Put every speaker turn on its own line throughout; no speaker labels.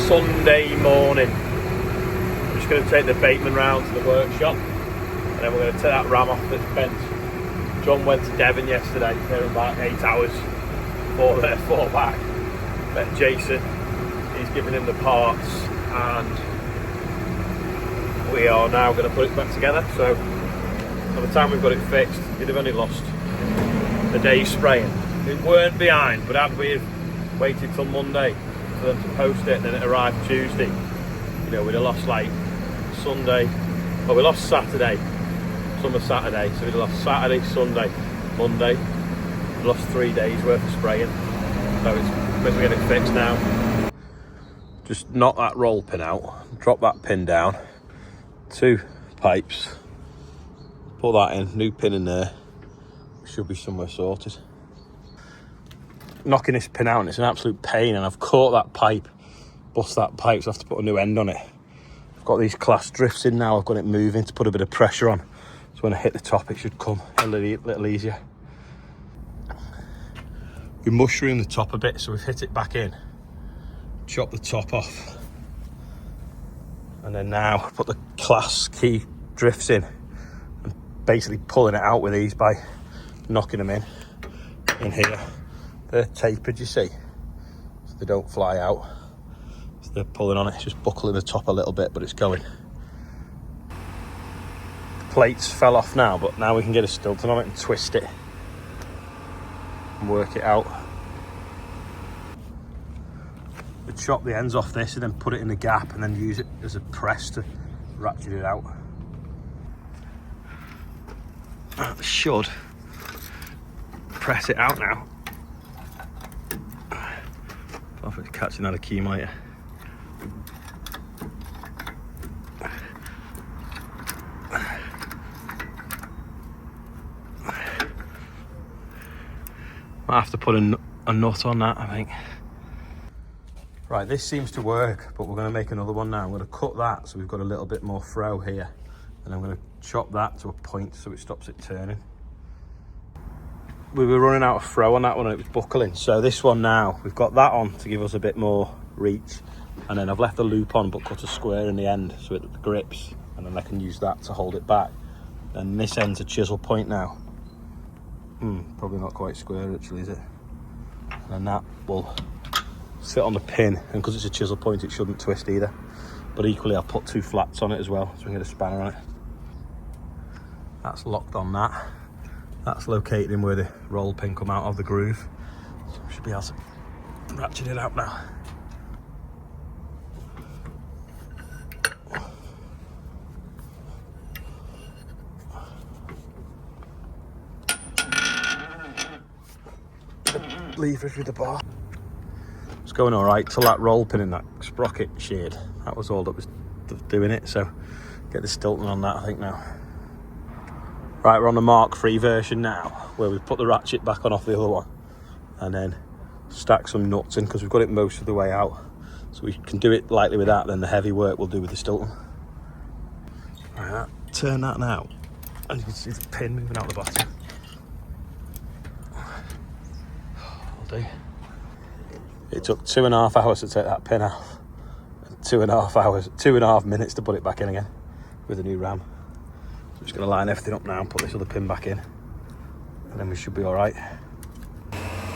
Sunday morning. I'm just going to take the BATEMAN round to the workshop, and then we're going to take that ram off that's bent. John went to Devon yesterday, there were about 8 hours, 4 there, 4 back. Met Jason, he's giving him the parts, and we are now going to put it back together. So by the time we've got it fixed, we'd have only lost a day's spraying. We weren't behind, but had we have waited till Monday for them to post it and then it arrived Tuesday, you know, we'd have lost like Sunday, well, we lost Saturday, summer Saturday, so we'd have lost Saturday, Sunday, Monday. We lost 3 days worth of spraying. So it's when we get it fixed now. Just knock that roll pin out, drop that pin down, 2 pipes, put that in, new pin in there, should be somewhere sorted. Knocking this pin out, and it's an absolute pain, and I've caught that pipe, bust that pipe, so I have to put a new end on it. I've got these class drifts in now, I've got it moving to put a bit of pressure on, so when I hit the top it should come a little easier. We mushroom the top a bit, so we've hit it back in, chop the top off, and then now put the class key drifts in, and basically pulling it out with these by knocking them in here. They're tapered, you see, so they don't fly out. So they're pulling on it, just buckling the top a little bit, but it's going. The plates fell off now, but now we can get a Stilton on it and twist it and work it out. We chop the ends off this and then put it in the gap and then use it as a press to ratchet it out. That should press it out now. If it's catching out a key mitre. Might have to put a nut on that, I think. Right, this seems to work, but we're going to make another one now. I'm going to cut that so we've got a little bit more throw here, and I'm going to chop that to a point so it stops it turning. We were running out of throw on that one and it was buckling, so this one now, we've got that on to give us a bit more reach, and then I've left the loop on but cut a square in the end so it grips, and then I can use that to hold it back. And this end's a chisel point now. Probably not quite square actually, is it? And that will sit on the pin, and because it's a chisel point it shouldn't twist either, but equally I'll put 2 flats on it as well so we can get a spanner on it. That's locked on that. That's located in where the roll pin come out of the groove. So we should be able to ratchet it out now. Lever through the bar. It's going all right till that roll pin in that sprocket sheared. That was all that was doing it. So get the Stilton on that, I think now. Right, we're on the Mark III version now, where we've put the ratchet back on off the other one, and then stack some nuts in because we've got it most of the way out. So we can do it lightly with that, then the heavy work we'll do with the Stilton. Right, turn that now, and you can see the pin moving out the bottom. That'll do. It took 2.5 hours to take that pin out, and 2.5 minutes to put it back in again with a new ram. So I'm just going to line everything up now and put this other pin back in, and then we should be all right.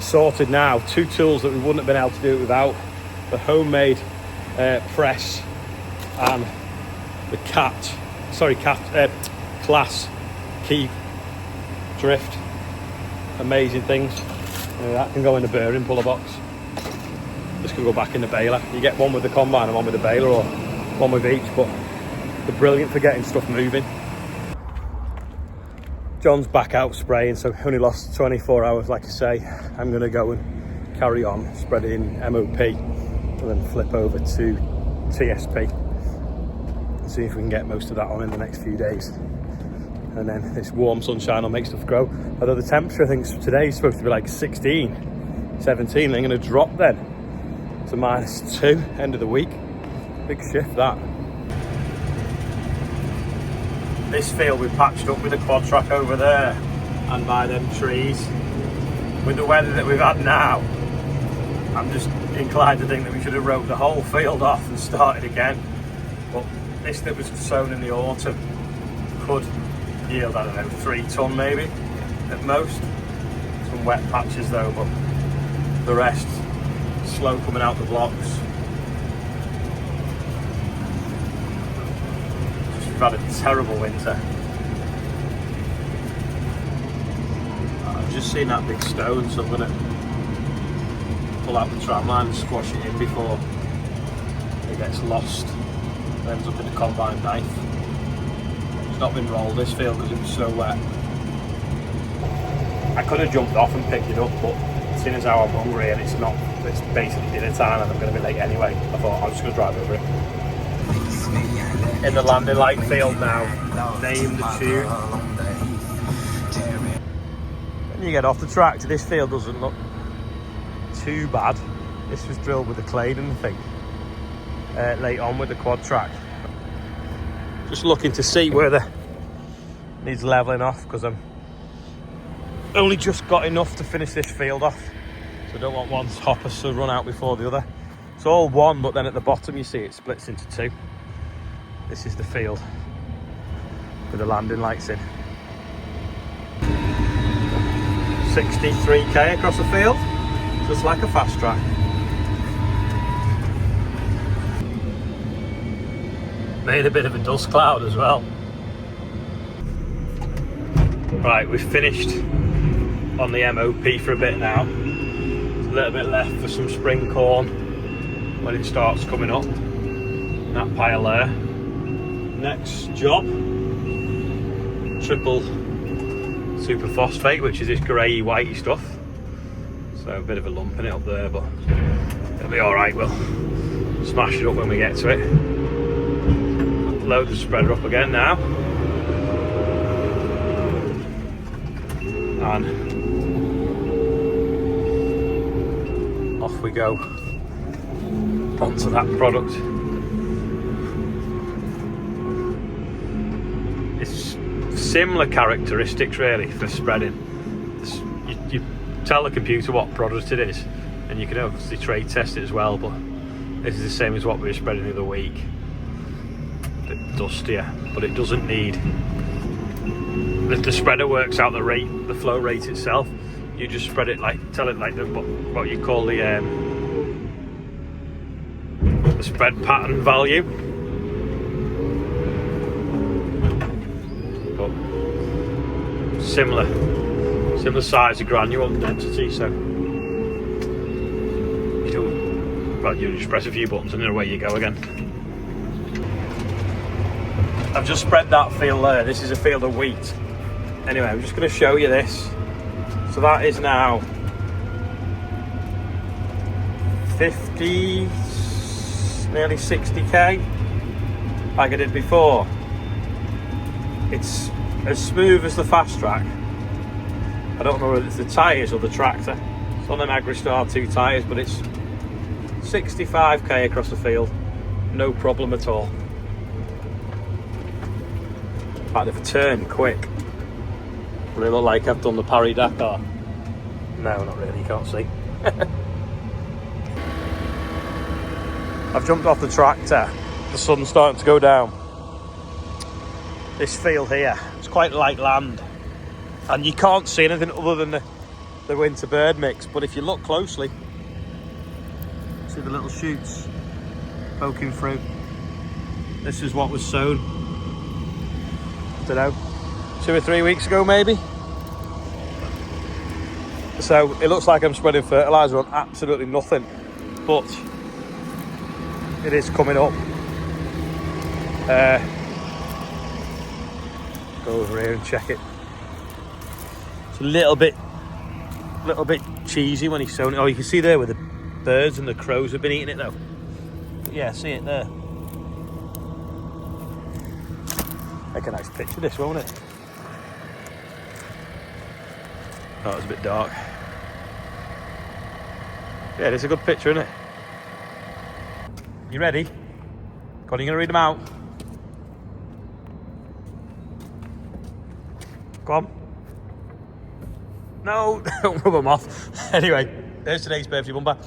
Sorted now. 2 tools that we wouldn't have been able to do it without: the homemade press and the class key drift. Amazing things. That can go in the bearing puller box. This can go back in the baler. You get one with the combine and one with the baler, or one with each, but they're brilliant for getting stuff moving. John's back out spraying, so only lost 24 hours, like I say. I'm going to go and carry on, spread it in MOP, and then flip over to TSP and see if we can get most of that on in the next few days. And then this warm sunshine will make stuff grow. Although the temperature, I think today is supposed to be like 16, 17, they're going to drop then to -2 end of the week. Big shift that. This field we patched up with a quad track over there and by them trees. With the weather that we've had now, I'm just inclined to think that we should have roped the whole field off and started again. But this that was sown in the autumn could yield, I don't know, 3 tonne maybe at most. Some wet patches though, but the rest slow coming out the blocks. We've had a terrible winter. I've just seen that big stone, so I'm going to pull out the tram line and squash it in before it gets lost. It ends up in a combine knife. It's not been rolled this field because it was so wet. I could have jumped off and picked it up, but seeing as how I'm hungry and it's basically dinner time and I'm going to be late anyway, I thought I'm just going to drive over it. In the landing light field now, name the tune. When you get off the tractor, this field doesn't look too bad. This was drilled with a Claydon thing late on with the quad track. Just looking to see where the needs levelling off, because I'm only just got enough to finish this field off, so I don't want one hopper to run out before the other. It's all one, but then at the bottom you see it splits into 2. This is the field with the landing lights in. 63k across the field, just like a fast track. Made a bit of a dust cloud as well. Right, we've finished on the MOP for a bit now. There's a little bit left for some spring corn when it starts coming up. That pile there. Next job, triple superphosphate, which is this grey whitey stuff. So a bit of a lump in it up there, but it'll be alright. We'll smash it up when we get to it. Load the spreader up again now. And off we go onto that product. It's similar characteristics really for spreading. You tell the computer what product it is, and you can obviously trade test it as well, but this is the same as what we were spreading the other week. A bit dustier, but it doesn't need... The spreader works out the flow rate itself. You just spread it like, tell it like what you call the spread pattern value. But similar size of granule density, so you just press a few buttons and then away you go again. I've just spread that field there. This is a field of wheat. Anyway, I'm just going to show you this. So that is now 50, nearly 60k, like I did before. It's as smooth as the fast track. I don't know whether it's the tyres or the tractor. It's on them Agristar 2 tyres, but it's 65k across the field, no problem at all. In fact, if I turn quick, will it look like I've done the Paris-Dakar? No, not really, you can't see. I've jumped off the tractor, the sun's starting to go down. This field here, it's quite light land, and you can't see anything other than the winter bird mix, but if you look closely, see the little shoots poking through. This is what was sown, I don't know, 2 or 3 weeks ago maybe. So it looks like I'm spreading fertilizer on absolutely nothing, but it is coming up. Go over here and check it. It's a little bit cheesy when he's sown it. Oh, you can see there where the birds and the crows have been eating it though. But yeah, see it there. Make a nice picture this, won't it? Oh, it's a bit dark. Yeah, it's a good picture, isn't it? You ready? Go on, you gonna read them out? Go on. No, don't rub them off. Anyway, there's today's birthday bumper.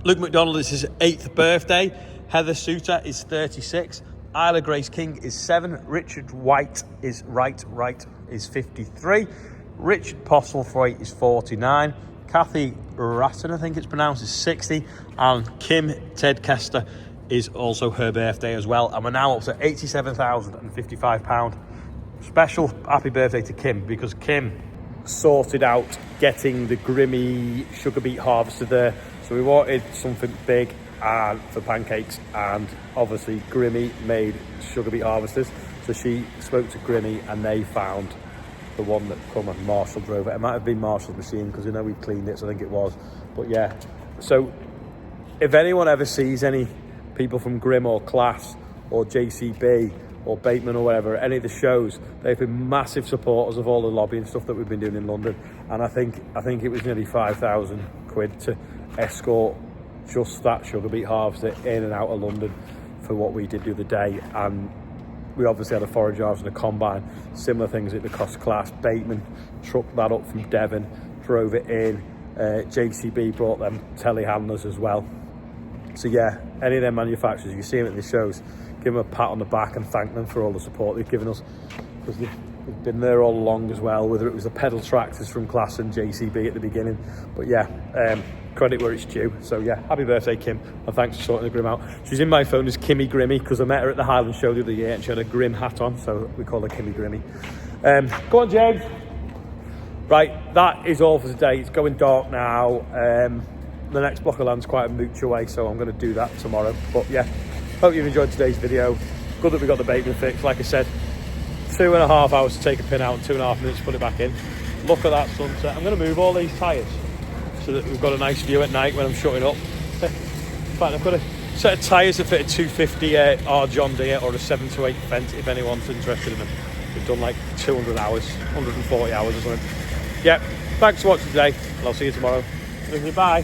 Luke McDonald is his 8th birthday. Heather Suter is 36. Isla Grace King is 7. Richard White is is 53. Richard Postlethwaite is 49. Kathy Ratton, I think it's pronounced, is 60. And Kim Tedkester is also her birthday as well. And we're now up to £87,055. Special happy birthday to Kim, because Kim sorted out getting the Grimmy sugar beet harvester there. So we wanted something big and for pancakes, and obviously Grimmy made sugar beet harvesters. So she spoke to Grimmy and they found the one that come and Marshall drove it. It might have been Marshall's machine because we know we cleaned it, so I think it was. But yeah, so if anyone ever sees any people from Grimm or Class or JCB or Bateman or whatever, any of the shows, they've been massive supporters of all the lobbying stuff that we've been doing in London. And I think it was nearly 5,000 quid to escort just that sugar beet harvester in and out of London for what we did the other day. And we obviously had a forage harvester and a combine, similar things at the cost class. Bateman trucked that up from Devon, drove it in. JCB brought them telehandlers as well. So yeah, any of them manufacturers, you see them at the shows, give them a pat on the back and thank them for all the support they've given us, because they've been there all along as well, whether it was the pedal tractors from Class and JCB at the beginning. But yeah, credit where it's due. So yeah, happy birthday, Kim, and thanks for sorting the Grim out. She's in my phone as Kimmy Grimmy because I met her at the Highland show the other year and she had a Grim hat on, so we call her Kimmy Grimmy. Go on, James. Right, that is all for today. It's going dark now. The next block of land's quite a mooch away, so I'm going to do that tomorrow. But yeah, hope you've enjoyed today's video. Good that we got the Bateman fixed. Like I said, 2.5 hours to take a pin out and 2.5 minutes to put it back in. Look at that sunset. I'm going to move all these tyres so that we've got a nice view at night when I'm shutting up. In fact, I've got a set of tyres that fit a 250 R John Deere or a 7 to 8 Fendt if anyone's interested in them. We've done like 200 hours, 140 hours or something. Yeah, thanks for watching today, and I'll see you tomorrow. Bye.